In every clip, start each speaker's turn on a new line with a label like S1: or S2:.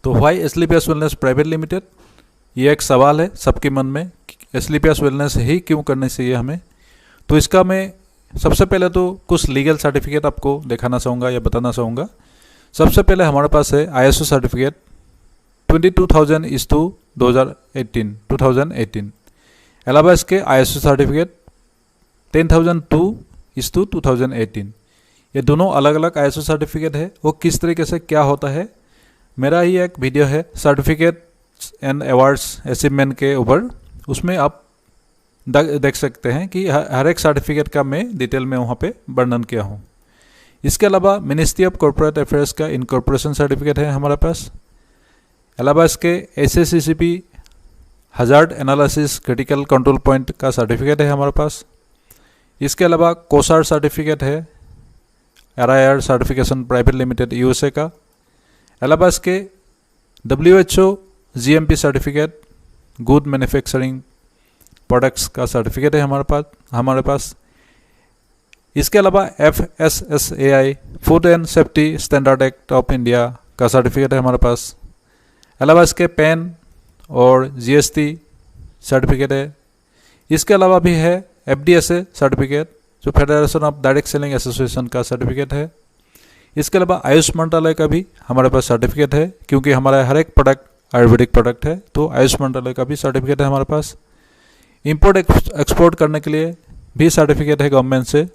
S1: तो why Asclepius wellness private limited, ये एक सवाल है सबके मन में, एस्क्लेपियस वेलनेस ही क्यों करनी चाहिए हमें। तो इसका मैं सबसे पहले तो कुछ लीगल सर्टिफिकेट आपको दिखाना चाहूँगा या बताना चाहूँगा। सबसे पहले हमारे पास है ISO सर्टिफिकेट 22,000/2018। अलावा इसके ISO सर्टिफिकेट 10,002/2018। ये दोनों अलग अलग ISO सर्टिफिकेट है। वो किस तरीके से क्या होता है, मेरा ही एक वीडियो है सर्टिफिकेट्स एंड अवार्ड्स अचीवमेंट के ऊपर, उसमें आप देख सकते हैं कि हर एक सर्टिफिकेट का मैं डिटेल में वहाँ पे वर्णन किया हूँ। इसके अलावा मिनिस्ट्री ऑफ कॉर्पोरेट अफेयर्स का इनकॉर्पोरेशन सर्टिफिकेट है हमारे पास। अलावा इसके SACCP hazard analysis critical control point का सर्टिफिकेट है हमारे पास। इसके अलावा कोसार सर्टिफिकेट है, RIR certification private limited USA का। अलावा इसके WHO GMP certificate good manufacturing products का सर्टिफिकेट है हमारे पास। इसके अलावा FSSAI food and safety standard act of India का सर्टिफिकेट है हमारे पास। अलावा इसके PAN और GST सर्टिफिकेट है। इसके अलावा भी है FDSA सर्टिफिकेट, जो federation of direct selling association का सर्टिफिकेट है। इसके अलावा आयुष मंत्रालय का भी हमारे पास सर्टिफिकेट है, क्योंकि हमारा हर एक प्रोडक्ट आयुर्वेदिक प्रोडक्ट है, तो आयुष मंत्रालय का भी सर्टिफिकेट है हमारे पास। इंपोर्ट एक्सपोर्ट करने के लिए भी सर्टिफिकेट है गवर्नमेंट से।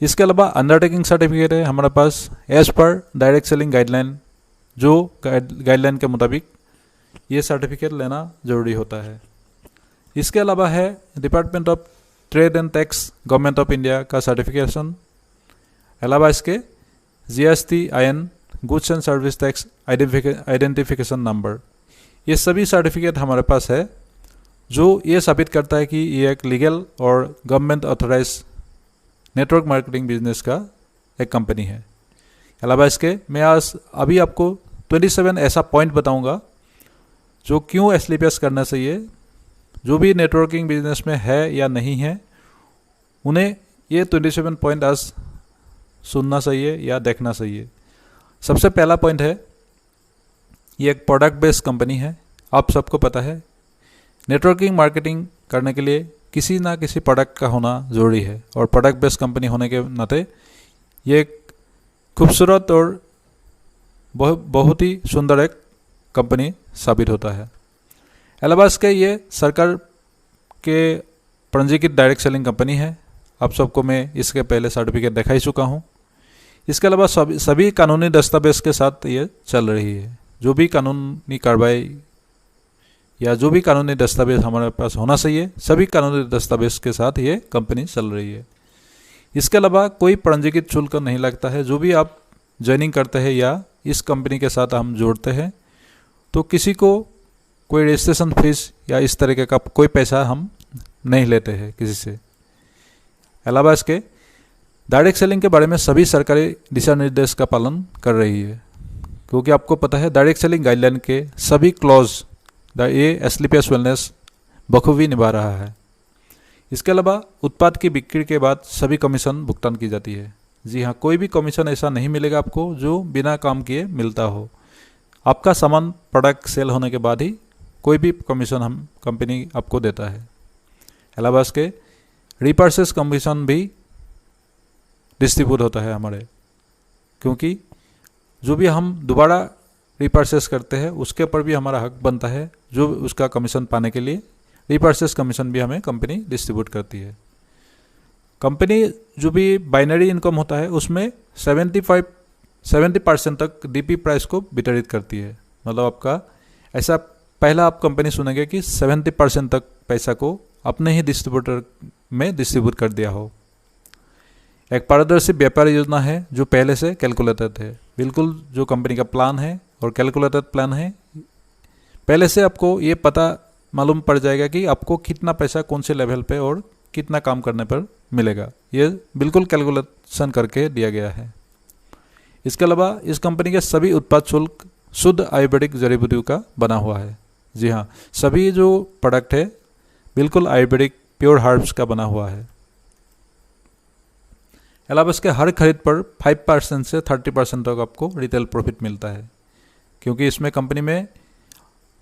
S1: इसके अलावा अंडरटेकिंग सर्टिफिकेट है हमारे पास एज पर डायरेक्ट सेलिंग गाइडलाइन, जो गाइडलाइन के मुताबिक ये सर्टिफिकेट लेना जरूरी होता है। इसके अलावा है department of trade and tax government of India का सर्टिफिकेशन। अलावा इसके GSTIN goods and service tax identification number, ये सभी सर्टिफिकेट हमारे पास है, जो ये साबित करता है कि ये एक लीगल और government authorise network marketing business का एक कंपनी है। अलावा इसके मैं आज अभी आपको 27 ऐसा पॉइंट बताऊंगा जो क्यों एस्क्लेपियस करना चाहिए। जो भी नेटवर्किंग बिजनेस में है या नहीं है, उन्हें ये 27 पॉइंट आज सुनना चाहिए या देखना चाहिए। सबसे पहला पॉइंट है, ये एक प्रोडक्ट बेस्ड कंपनी है। आप सबको पता है नेटवर्किंग मार्केटिंग करने के लिए किसी ना किसी प्रोडक्ट का होना ज़रूरी है, और प्रोडक्ट बेस्ड कंपनी होने के नाते ये एक खूबसूरत और बहुत ही सुंदर एक कंपनी साबित होता है। अलावा इसके ये सरकार के पंजीकृत डायरेक्ट सेलिंग कंपनी है। आप सबको मैं इसके पहले सर्टिफिकेट दिखा ही चुका हूँ। इसके अलावा सभी कानूनी दस्तावेज के साथ ये चल रही है। जो भी कानूनी कार्रवाई या जो भी कानूनी दस्तावेज हमारे पास होना चाहिए, सभी कानूनी दस्तावेज के साथ ये कंपनी चल रही है। इसके अलावा कोई पंजीकृत शुल्क नहीं लगता है। जो भी आप ज्वाइनिंग करते हैं या इस कंपनी के साथ हम जोड़ते हैं, तो किसी को कोई रजिस्ट्रेशन फीस या इस तरीके का कोई पैसा हम नहीं लेते हैं किसी से। अलावा इसके डायरेक्ट सेलिंग के बारे में सभी सरकारी दिशा निर्देश का पालन कर रही है, क्योंकि आपको पता है डायरेक्ट सेलिंग गाइडलाइन के सभी क्लॉज ये एस्क्लेपियस वेलनेस बखूबी निभा रहा है। इसके अलावा उत्पाद की बिक्री के बाद सभी कमीशन भुगतान की जाती है। जी हाँ, कोई भी कमीशन ऐसा नहीं मिलेगा आपको जो बिना काम किए मिलता हो। आपका सामान प्रोडक्ट सेल होने के बाद ही कोई भी कमीशन हम कंपनी आपको देता है। अलावा इसके रिपर्चेस कमीशन भी डिस्ट्रीब्यूट होता है हमारे, क्योंकि जो भी हम दोबारा रिपर्चेस करते हैं उसके ऊपर भी हमारा हक बनता है, जो उसका कमीशन पाने के लिए रिपर्चेस कमीशन भी हमें कंपनी डिस्ट्रीब्यूट करती है। कंपनी जो भी बाइनरी इनकम होता है उसमें 70% तक DP प्राइस को वितरित करती है। मतलब आपका ऐसा पहला आप कंपनी सुनेंगे कि 70% तक पैसा को अपने ही डिस्ट्रीब्यूटर में डिस्ट्रीब्यूट कर दिया हो। एक पारदर्शी व्यापार योजना है जो पहले से कैलकुलेटेड है। बिल्कुल जो कंपनी का प्लान है और कैलकुलेटेड प्लान है, पहले से आपको ये पता मालूम पड़ जाएगा कि आपको कितना पैसा कौन से लेवल पे और कितना काम करने पर मिलेगा। ये बिल्कुल कैलकुलेशन करके दिया गया है। इसके अलावा इस कंपनी के सभी उत्पाद शुल्क शुद्ध आयुर्वेदिक जड़ी बूटियों का बना हुआ है। जी हाँ, सभी जो प्रोडक्ट है बिल्कुल आयुर्वेदिक प्योर हर्ब्स का बना हुआ है। अलावा इसके हर खरीद पर 5% से 30% तक आपको रिटेल प्रॉफिट मिलता है। क्योंकि इसमें कंपनी में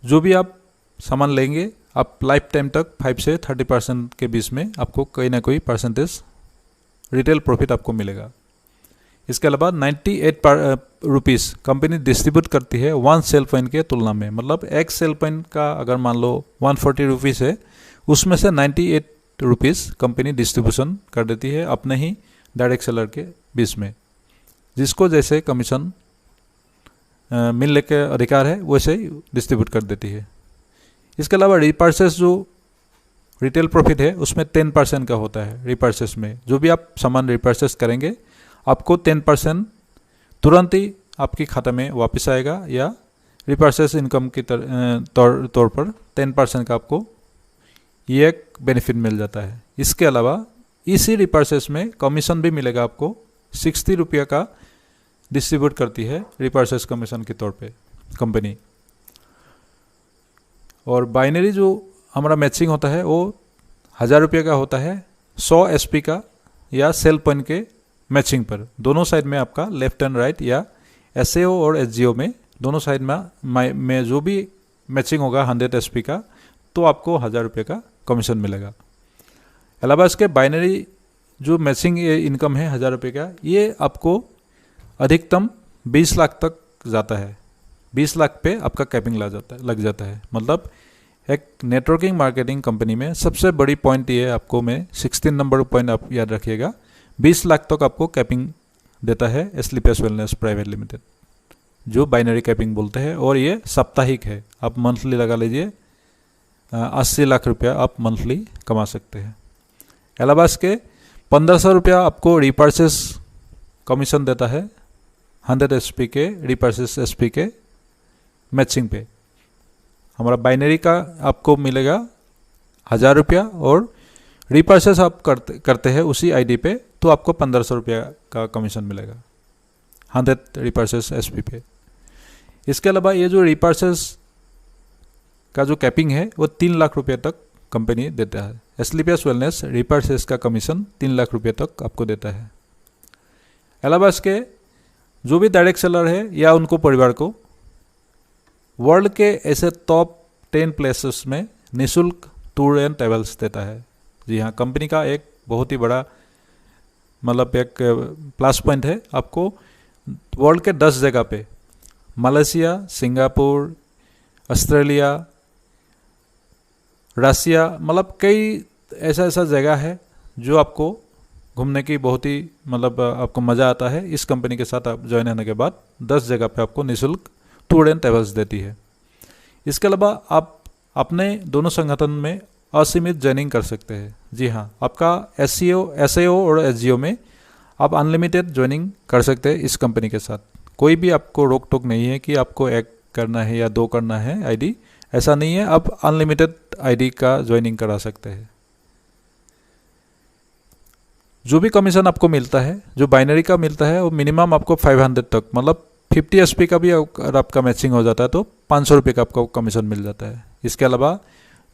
S1: जो भी आप सामान लेंगे आप लाइफ टाइम तक 5 से 30% के बीच में आपको कोई ना कोई परसेंटेज रिटेल प्रॉफिट आपको मिलेगा। इसके अलावा 98 रुपीज़ कंपनी डिस्ट्रीब्यूट करती है 1 सेल पॉइंट के तुलना में। मतलब एक सेल पॉइंट का अगर मान लो 140 रुपीज़ है, उसमें से 98 रुपीज़ कंपनी डिस्ट्रीब्यूशन कर देती है अपने ही डायरेक्ट सेलर के बीच में, जिसको जैसे कमीशन मिलने के अधिकार है वैसे ही डिस्ट्रीब्यूट कर देती है। इसके अलावा रिपर्चेस जो रिटेल प्रॉफिट है उसमें 10% का होता है। रिपर्चेस में जो भी आप सामान रिपर्चेस करेंगे आपको 10% तुरंत ही आपके खाता में वापस आएगा, या रिपर्चेस इनकम की तौर पर 10% का आपको ये एक बेनिफिट मिल जाता है। इसके अलावा इसी रिपर्चेस में कमीशन भी मिलेगा आपको। 60 रुपये का डिस्ट्रीब्यूट करती है रिपर्चेस कमीशन के तौर पे कंपनी। और बाइनरी जो हमारा मैचिंग होता है वो 1000 रुपये का होता है 100 SP का या सेल पॉइंट के मैचिंग पर। दोनों साइड में आपका लेफ्ट एंड राइट या SAO और SGO में दोनों साइड में जो भी मैचिंग होगा 100 SP का, तो आपको 1000 रुपये का कमीशन मिलेगा। अलावा इसके बाइनरी जो मैचिंग इनकम है 1000 रुपये का, ये आपको अधिकतम 20 लाख तक जाता है। 20 लाख पे आपका कैपिंग लग जाता है। मतलब एक नेटवर्किंग मार्केटिंग कंपनी में सबसे बड़ी पॉइंट ये है, आपको मैं 16 नंबर पॉइंट आप याद रखिएगा, 20 लाख तक आपको कैपिंग देता है एस्क्लेपियस वेलनेस प्राइवेट लिमिटेड, जो बाइनरी कैपिंग बोलते हैं। और ये साप्ताहिक है, आप मंथली लगा लीजिए 80 लाख रुपया आप मंथली कमा सकते हैं। अलावा इसके 1500 रुपया आपको रिपर्चेस कमीशन देता है 100 SP के रिपर्चेस SP के मैचिंग पे। हमारा बाइनरी का आपको मिलेगा 1000 रुपया, और रिपर्चेस आप करते हैं उसी ID पे तो आपको 1500 रुपया का कमीशन मिलेगा 100 रिपर्चेस SP पे। इसके अलावा ये जो रिपर्चेस का जो कैपिंग है वो 3 लाख रुपये तक कंपनी देता है। एस्क्लेपियस वेलनेस रिपर्चेस का कमीशन 3 लाख रुपये तक आपको देता है। अलावा इसके जो भी डायरेक्ट सेलर है या उनको परिवार को वर्ल्ड के ऐसे टॉप 10 प्लेसेस में निःशुल्क टूर एंड ट्रेवल्स देता है। जी हाँ, कंपनी का एक बहुत ही बड़ा मतलब एक प्लस पॉइंट है, आपको वर्ल्ड के 10 जगह पे मलेशिया, सिंगापुर, ऑस्ट्रेलिया, रसिया, मतलब कई ऐसा जगह है जो आपको घूमने की बहुत ही मतलब आपको मज़ा आता है। इस कंपनी के साथ आप ज्वाइन होने के बाद 10 जगह पे आपको निःशुल्क टूर एंड ट्रेवल्स देती है। इसके अलावा आप अपने दोनों संगठन में असीमित ज्वाइनिंग कर सकते हैं। जी हाँ, आपका SAO और SGO में आप अनलिमिटेड ज्वाइनिंग कर सकते हैं इस कंपनी के साथ। कोई भी आपको रोक टोक नहीं है कि आपको 1 करना है या 2 करना है ID, ऐसा नहीं है। आप अनलिमिटेड ID का ज्वाइनिंग करा सकते हैं। जो भी कमीशन आपको मिलता है, जो बाइनरी का मिलता है, वो मिनिमम आपको 500 तक, मतलब 50 SP का भी अगर आपका मैचिंग हो जाता है तो 500 रुपये का आपको कमीशन मिल जाता है। इसके अलावा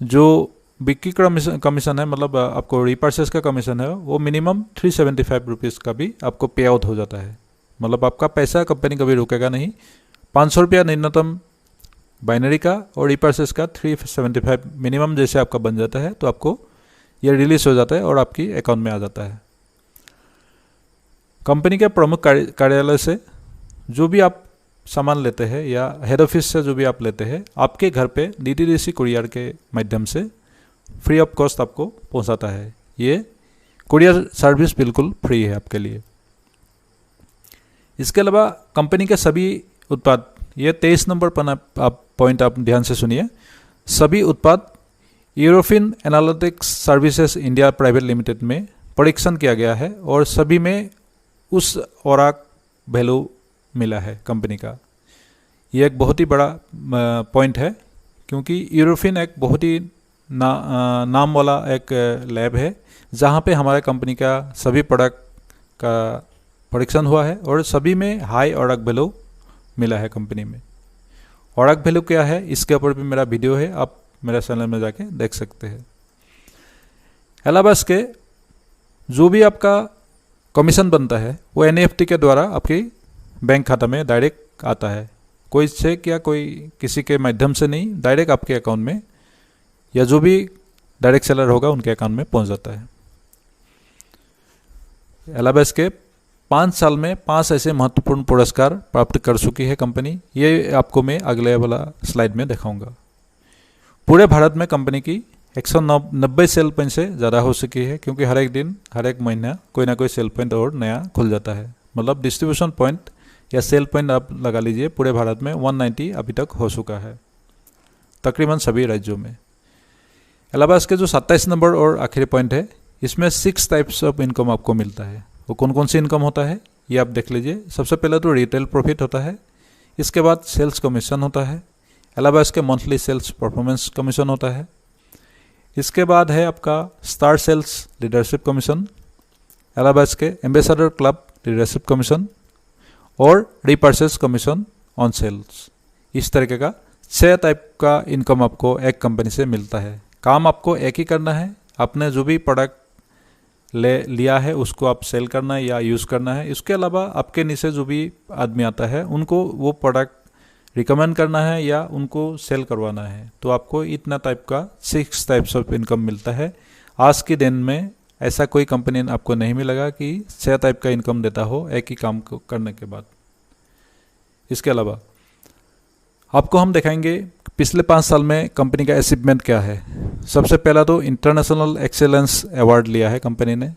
S1: जो बिक्री कमीशन है, मतलब आपको रिपर्चेस का कमीशन है, वो मिनिमम 375 रुपीज़ का भी आपको पे आउट हो जाता है। मतलब आपका पैसा कंपनी कभी रुकेगा नहीं। 500 रुपया न्यूनतम बाइनरी का और रिपर्चेस का 375 मिनिमम जैसे आपका बन जाता है तो आपको ये रिलीज हो जाता है और आपकी अकाउंट में आ जाता है। कंपनी के प्रमुख कार्यालय से जो भी आप सामान लेते हैं या हेड ऑफिस से जो भी आप लेते हैं, आपके घर पे DTDC कुरियर के माध्यम से फ्री ऑफ कॉस्ट आपको पहुंचाता है। ये कुरियर सर्विस बिल्कुल फ्री है आपके लिए। इसके अलावा कंपनी के सभी उत्पाद, ये 23 नंबर पर आप पॉइंट आप ध्यान से सुनिए, सभी उत्पाद European analytics services India private limited में परीक्षण किया गया है और सभी में उस औराक वैल्यू मिला है कंपनी का। ये एक बहुत ही बड़ा पॉइंट है, क्योंकि यूरोपियन एक बहुत ही नाम वाला एक लैब है जहाँ पे हमारे कंपनी का सभी प्रोडक्ट का परीक्षण हुआ है और सभी में हाई औराक वैल्यू मिला है कंपनी में। औराक वैल्यू क्या है इसके ऊपर भी मेरा वीडियो है, आप मेरे चैनल में जाके देख सकते हैं। अलावा इसके जो भी आपका कमीशन बनता है वो NEFT के द्वारा आपके बैंक खाता में डायरेक्ट आता है। कोई चेक या कोई किसी के माध्यम से नहीं, डायरेक्ट आपके अकाउंट में या जो भी डायरेक्ट सेलर होगा उनके अकाउंट में पहुंच जाता है। एलाबास के 5 साल में 5 ऐसे महत्वपूर्ण पुरस्कार प्राप्त कर चुकी है कंपनी। ये आपको मैं अगले वाला स्लाइड में दिखाऊंगा। पूरे भारत में कंपनी की 190 सेल पॉइंट से ज़्यादा हो चुकी है, क्योंकि हर एक दिन हर एक महीना कोई ना कोई सेल पॉइंट और नया खुल जाता है। मतलब डिस्ट्रीब्यूशन पॉइंट या सेल पॉइंट आप लगा लीजिए, पूरे भारत में 190 अभी तक हो चुका है, तकरीबन सभी राज्यों में। एलाबास के जो 27 नंबर और आखिरी पॉइंट है, इसमें 6 टाइप्स ऑफ इनकम आपको मिलता है। वो कौन कौन सी इनकम होता है ये आप देख लीजिए। सबसे पहले तो रिटेल प्रॉफिट होता है, इसके बाद सेल्स कमीशन होता है, एलाबास के मंथली सेल्स परफॉर्मेंस कमीशन होता है, इसके बाद है आपका स्टार सेल्स लीडरशिप कमीशन, एलाबास के एम्बेसडर क्लब लीडरशिप कमीशन और रीपर्चेस कमीशन ऑन सेल्स। इस तरीके का 6 टाइप का इनकम आपको एक कंपनी से मिलता है। काम आपको एक ही करना है, आपने जो भी प्रोडक्ट लिया है उसको आप सेल करना है या यूज़ करना है। इसके अलावा आपके नीचे जो भी आदमी आता है उनको वो प्रोडक्ट रिकमेंड करना है या उनको सेल करवाना है। तो आपको इतना टाइप का 6 टाइप्स ऑफ इनकम मिलता है। आज के दिन में ऐसा कोई कंपनी आपको नहीं मिलेगा कि 6 टाइप का इनकम देता हो एक ही काम को करने के बाद। इसके अलावा आपको हम दिखाएंगे पिछले 5 साल में कंपनी का अचीवमेंट क्या है। सबसे पहला तो इंटरनेशनल एक्सेलेंस अवार्ड लिया है कंपनी ने।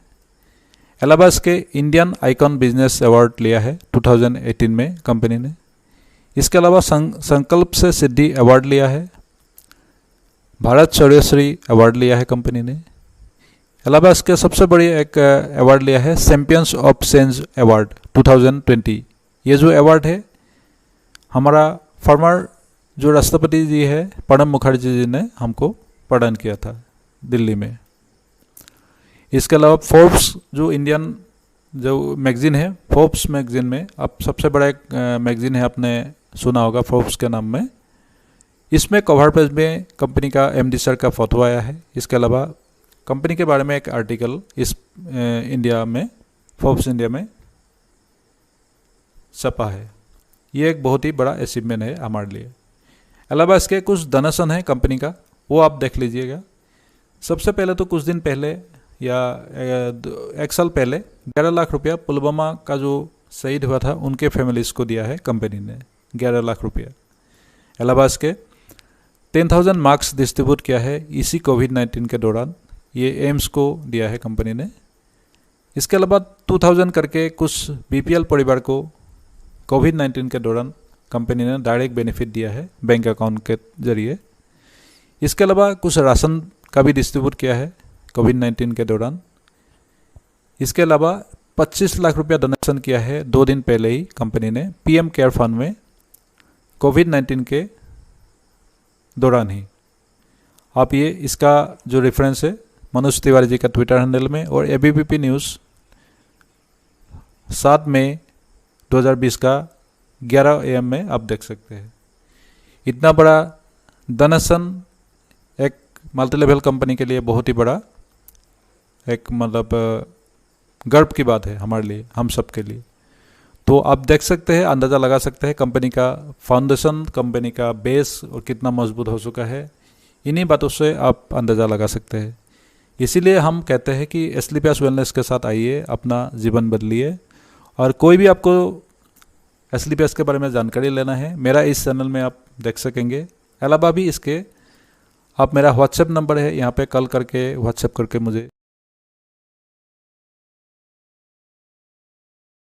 S1: एलाबास के इंडियन आइकॉन बिजनेस अवार्ड लिया है 2018 में कंपनी ने। इसके अलावा संकल्प से सिद्धि अवार्ड लिया है, भारत शौर्यश्री अवार्ड लिया है कंपनी ने। एलाबास के सबसे बड़ी एक अवार्ड लिया है चैंपियंस ऑफ चेंज अवार्ड 2020। ये जो अवार्ड है हमारा फॉर्मर जो राष्ट्रपति जी है प्रणब मुखर्जी जी ने हमको प्रदान किया था दिल्ली में। इसके अलावा फोर्ब्स जो इंडियन जो मैगजीन है, फोर्ब्स मैगजीन में अब सबसे बड़ा एक मैगजीन है, आपने सुना होगा फोर्ब्स के नाम में। इसमें कवर पेज में कंपनी का एमडी सर का फोटो आया है। इसके अलावा कंपनी के बारे में एक आर्टिकल इस इंडिया में फोर्ब्स इंडिया में छपा है। ये एक बहुत ही बड़ा अचीवमेंट है हमारे लिए। अलावा इसके कुछ डोनेशन है कंपनी का, वो आप देख लीजिएगा। सबसे पहले तो कुछ दिन पहले या 1 साल पहले 11 लाख रुपया पुलवामा का जो शहीद हुआ था उनके फैमिलीज़ को दिया है कंपनी ने 11 लाख रुपया। अलावा इसके 10,000 मार्क्स डिस्ट्रीब्यूट किया है इसी कोविड-19 के दौरान, ये एम्स को दिया है कंपनी ने। इसके अलावा 2000 करके कुछ बीपीएल परिवार को कोविड-19 के दौरान कंपनी ने डायरेक्ट बेनिफिट दिया है बैंक अकाउंट के जरिए। इसके अलावा कुछ राशन का भी डिस्ट्रीब्यूट किया है कोविड-19 के दौरान। इसके अलावा 25 लाख रुपया डोनेशन किया है 2 दिन पहले ही कंपनी ने पीएम केयर फंड में कोविड-19 के दौरान ही। आप ये इसका जो रेफरेंस है मनोज तिवारी जी का ट्विटर हैंडल में और एबीपी न्यूज़ 7 मई 2020 का 11 AM में आप देख सकते हैं। इतना बड़ा डोनेशन एक मल्टी लेवल कंपनी के लिए बहुत ही बड़ा एक मतलब गर्व की बात है हमारे लिए, हम सब के लिए। तो आप देख सकते हैं, अंदाज़ा लगा सकते हैं कंपनी का फाउंडेशन, कंपनी का बेस और कितना मजबूत हो चुका है। इन्हीं बातों से आप अंदाज़ा लगा सकते हैं। इसीलिए हम कहते हैं कि एस्लीपियास वेलनेस के साथ आइए, अपना जीवन बदलिए। और कोई भी आपको एस्लीपियास के बारे में जानकारी लेना है, मेरा इस चैनल में आप देख सकेंगे। अलावा भी इसके आप मेरा व्हाट्सएप नंबर है, यहाँ पे कॉल करके व्हाट्सएप करके मुझे